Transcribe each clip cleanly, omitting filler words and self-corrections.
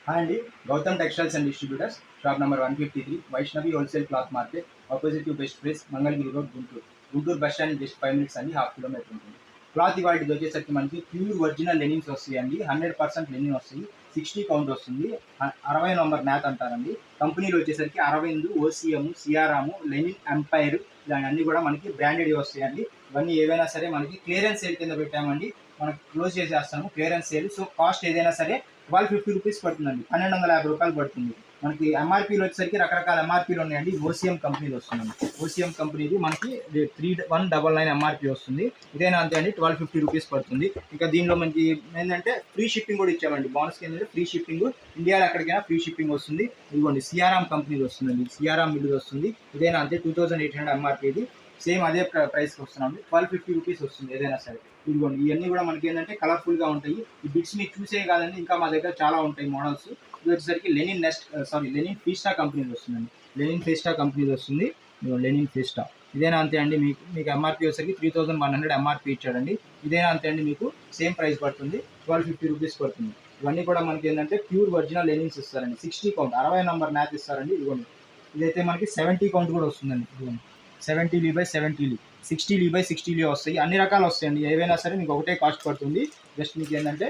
Hi అండి. Gautam textiles and distributors, shop number 153, Vaishnavi wholesale cloth market, opposite to Best Price, Mangalagiri road, Guntur. Guntur bus stand just 5 minutes అండి, half kilometre ఉంటుంది. Cloth ఇవాటిది వచ్చేసరికి మనకి pure original linens వస్తాయండి. 100% Lenin వస్తాయి. 60 count వస్తుంది. 60 నంబర్ మ్యాథ్ అంటారండి. కంపెనీలో వచ్చేసరికి అరవింద్, ఓసిఎం, సియారాము, లెనిన్ ఎంపైర్, ఇవన్నీ కూడా మనకి బ్రాండెడ్ వస్తాయండి. ఇవన్నీ ఏవైనా సరే మనకి క్లియరెన్స్ సేల్ కింద పెట్టామండి. మనకి క్లోజ్ చేసేస్తాము క్లియరెన్స్ సేల్. సో కాస్ట్ ఏదైనా సరే 1250 రూపీస్ పడుతుందండి. 1250 రూపాయలు పడుతుంది. మనకి ఎంఆర్పీలు వచ్చేసరికి రకరకాల ఎంఆర్పీలు ఉన్నాయండి. ఓసీఎం కంపెనీలు వస్తుందండి. ఓసీఎం కంపెనీది మనకి 3199 ఎంఆర్పీ వస్తుంది. ఇదేనా అంతే అండి, 1250 రూపీస్ పడుతుంది. ఇంకా దీనిలో మనకి ఏంటంటే ఫ్రీ షిప్పింగ్ కూడా ఇచ్చామండి. బోనస్ ఏంటంటే ఫ్రీ షిప్పింగ్, ఇండియాలో ఎక్కడికైనా ఫ్రీ షిప్పింగ్ వస్తుంది. ఇదిగోండి సియారామ్ కంపెనీది వస్తుందండి. సియారామ్ మిల్లు వస్తుంది. ఇదేనా అంతే 2800 ఎంఆర్పీది. సేమ్ అదే ప్రైస్కి వస్తున్నాం. 1250 రూపీస్ వస్తుంది ఏదైనా సరే. ఇదిగోండి ఇవన్నీ కూడా మనకి ఏంటంటే కలర్ఫుల్గా ఉంటాయి. ఈ బిట్స్ మీకు చూసే కాదండి, ఇంకా మా దగ్గర చాలా ఉంటాయి మోడల్స్. ఇది వచ్చేసరికి లెనిన్ ఫీస్టా కంపెనీది వస్తుందండి. లెనిన్ ఫీస్టా కంపెనీది వస్తుంది. లెనిన్ ఫీస్టా ఇదేనా అంతే అండి. మీకు ఎంఆర్పీ వచ్చేసరికి 3100 ఎంఆర్పీ ఇచ్చాడండి. ఇదేనా అంతే అండి, మీకు సేమ్ ప్రైస్ పడుతుంది. 1250 రూపీస్ పడుతుంది. ఇవన్నీ కూడా మనకి ఏంటంటే ప్యూర్ ఒరిజినల్ లెనిన్స్ ఇస్తారండి. 60 కౌంట్ 60 నంబర్ మ్యాథ్ ఇస్తారండి. ఇదిగోండి ఇదైతే మనకి 70 కౌంట్ కూడా వస్తుందండి. ఇదిగోండి 70 బై 70, 60 బై 60 వస్తాయి. అన్ని రకాలు వస్తాయండి. ఏవైనా సరే మీకు ఒకటే కాస్ట్ పడుతుంది. జస్ట్ మీకు ఏంటంటే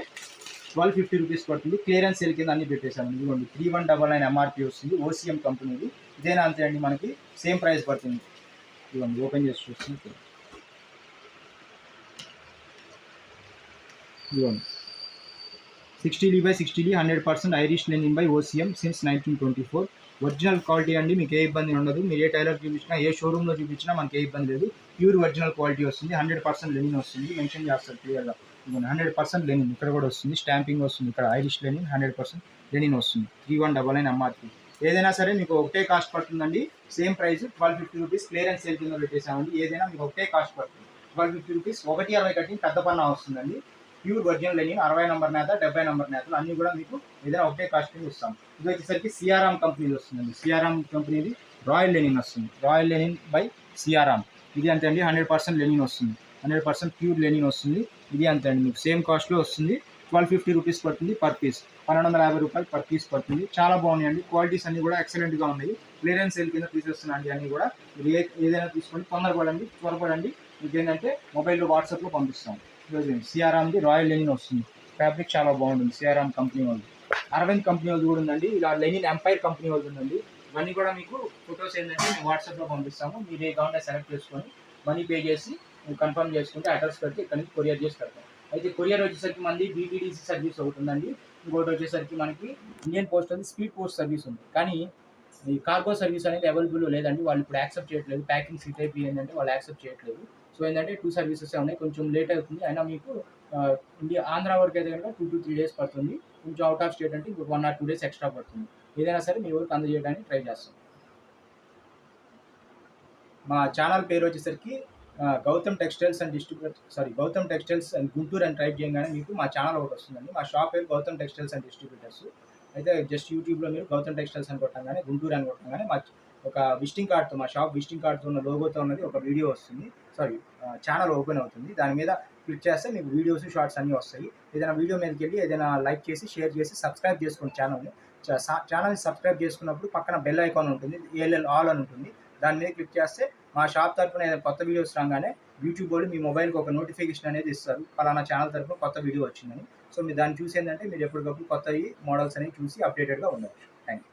1250 రూపీస్ పడుతుంది. క్లియరెన్స్ సేల్ కింద అన్ని పెట్టేసాము. ఇదిగోండి 3199 ఎంఆర్పీ వస్తుంది. ఓసీఎం కంపెనీది. ఇదేనా అంతే అండి, మనకి సేమ్ ప్రైస్ పడుతుంది. ఇదిగోండి ఓపెన్ చేసి చూస్తుంది. ఇదిగోండి 60 by 60, 100% Irish Lenin by OCM since 1924. Original quality అండి. మీకు ఏ ఇబ్బంది ఉండదు. మీరు ఏ టైలర్ చూపించినా, ఏ షోరూమ్లో చూపించినా మనకి ఏ ఇబ్బంది లేదు. ప్యూర్ ఒరిజినల్ క్వాలిటీ వస్తుంది. 100% లెనిన్ వస్తుంది. మెన్షన్ చేస్తారు క్లియర్గా. 100% లెనిన్ ఇక్కడ కూడా వస్తుంది. స్టాంపింగ్ వస్తుంది. ఇక్కడ ఐరిష్ లెనిన్ 100% లెనిన్ వస్తుంది. 3199 ఎంఆర్పీ. ఏదైనా సరే మీకు ఒకటే కాస్ట్ పడుతుందండి. Same price 1250 rupees clearance sale కింద పెట్టేసామండి. ఏదైనా మీకు ఒకటే కాస్ట్ పడుతుంది. 1250 రూపీస్. 160 కట్టింగ్ పెద్ద పన్నా వస్తుందండి. ప్యూర్ ఒరిజినల్ లెనిన్ 60 నంబర్ నేత, 70 నంబర్ నేతలు అన్నీ కూడా మీకు ఏదైనా ఒకటే కాస్ట్ కింద ఇస్తాం. ఇది వచ్చేసరికి సియారామ్ కంపెనీది వస్తుందండి. సియారామ్ కంపెనీది రాయల్ లెనిన్ వస్తుంది. Royal Lenin by Siyaram. ఇది అంతే అండి, 100% లెనిన్ వస్తుంది. 100% ప్యూర్ లెనిన్ వస్తుంది. ఇది అంతే అండి, మీకు సేమ్ కాస్ట్లో వస్తుంది. 1250 రూపీస్ పడుతుంది పర్ పీస్. 1250 రూపాయలు పర్ పీస్ పడుతుంది. చాలా బాగున్నాయండి. క్వాలిటీస్ అన్నీ కూడా ఎక్సలెంట్గా ఉన్నాయి. క్లియరెన్స్ సేల్ కింద తీసేస్తున్నాండి అన్నీ కూడా. మీరు ఏదైనా తీసుకోండి, తొందరపడండి, త్వరపడండి. మీకు ఏంటంటే మొబైల్లో వాట్సాప్లో పంపిస్తాం. సియారామ్ది రాయల్ లెనిన్ వస్తుంది. ఫ్యాబ్రిక్ చాలా బాగుంటుంది. సియారామ్ కంపెనీ వాళ్ళు. అరవింద్ కంపెనీ వాళ్ళు కూడా ఉందండి. ఇలా లెనిన్ ఎంపైర్ కంపెనీ వాళ్ళు ఉందండి. ఇవన్నీ కూడా మీకు ఫొటోస్ ఏంటంటే మేము వాట్సాప్లో పంపిస్తాము. మీరు ఏ కావాలంటే సెలెక్ట్ చేసుకొని మనీ పే చేసి కన్ఫర్మ్ చేసుకుంటే అడ్రస్ పెట్టి ఇక్కడ నుంచి కొరియర్ చేసి పెడతాం. అయితే కొరియర్ వచ్చేసరికి మనది బీటీడీసీ సర్వీస్ ఒకటి ఉందండి. ఇంకోటి వచ్చేసరికి మనకి ఇండియన్ పోస్ట్ ఉంది, స్పీడ్ పోస్ట్ సర్వీస్ ఉంది. కానీ ఈ కార్గో సర్వీస్ అనేది అవైలబుల్ లేదండి. వాళ్ళు ఇప్పుడు యాక్సెప్ట్ చేయట్లేదు. ప్యాకింగ్ సీట్ అయిపోయి ఏంటంటే వాళ్ళు యాక్సెప్ట్ చేయట్లేదు. సో ఏంటంటే 2 సర్వీసెస్ ఉన్నాయి. కొంచెం లేట్ అవుతుంది. అయినా మీకు ఆంధ్ర వరకు అయితే కనుక 2 to 3 డేస్ పడుతుంది. కొంచెం అవుట్ ఆఫ్ స్టేట్ అంటే ఇంకొక 1 or 2 డేస్ ఎక్స్ట్రా పడుతుంది. ఏదైనా సరే మీ వరకు అందజేయడానికి ట్రై చేస్తాం. మా ఛానల్ పేరు వచ్చేసరికి Gautam textiles and Gautam textiles and Guntur అని టైప్ చేయగానే మీకు మా ఛానల్ ఒకటి వస్తుందండి. మా షాప్ పేరు గౌతమ్ టెక్స్టైల్స్ అండ్ డిస్ట్రిబ్యూటర్స్. అయితే జస్ట్ యూట్యూబ్లో మీరు గౌతమ్ టెక్స్టైల్స్ అని కొట్టగానే, గుంటూరు అని కొట్టగానే మా ఒక విజిటింగ్ కార్డ్తో, మా షాప్ విజిటింగ్ కార్డ్తో ఉన్న లోగోతో ఉన్నది ఒక వీడియో వస్తుంది. ఛానల్ ఓపెన్ అవుతుంది. దాని మీద క్లిక్ చేస్తే మీకు వీడియోస్, షార్ట్స్ అన్నీ వస్తాయి. ఏదైనా వీడియో మీదకి వెళ్ళి ఏదైనా లైక్ చేసి, షేర్ చేసి, సబ్స్క్రైబ్ చేసుకోండి ఛానల్ని. ఛానల్ని సబ్స్క్రైబ్ చేసుకున్నప్పుడు పక్కన బెల్ ఐకాన్ ఉంటుంది, ఏఎల్ఎల్ ఆల్ అని ఉంటుంది. దాని మీద క్లిక్ చేస్తే మా షాప్ తరఫున ఏదైనా కొత్త వీడియోస్ రాగానే యూట్యూబ్ వాళ్ళు మీ మొబైల్కి ఒక నోటిఫికేషన్ అనేది ఇస్తారు, ఫలానా ఛానల్ తరఫున కొత్త వీడియో వచ్చిందని. సో మీరు దాన్ని చూసి ఏంటంటే మీరు ఎప్పటికప్పుడు కొత్త మోడల్స్ అనేవి చూసి అప్డేటెడ్గా ఉండవచ్చు. Thank you.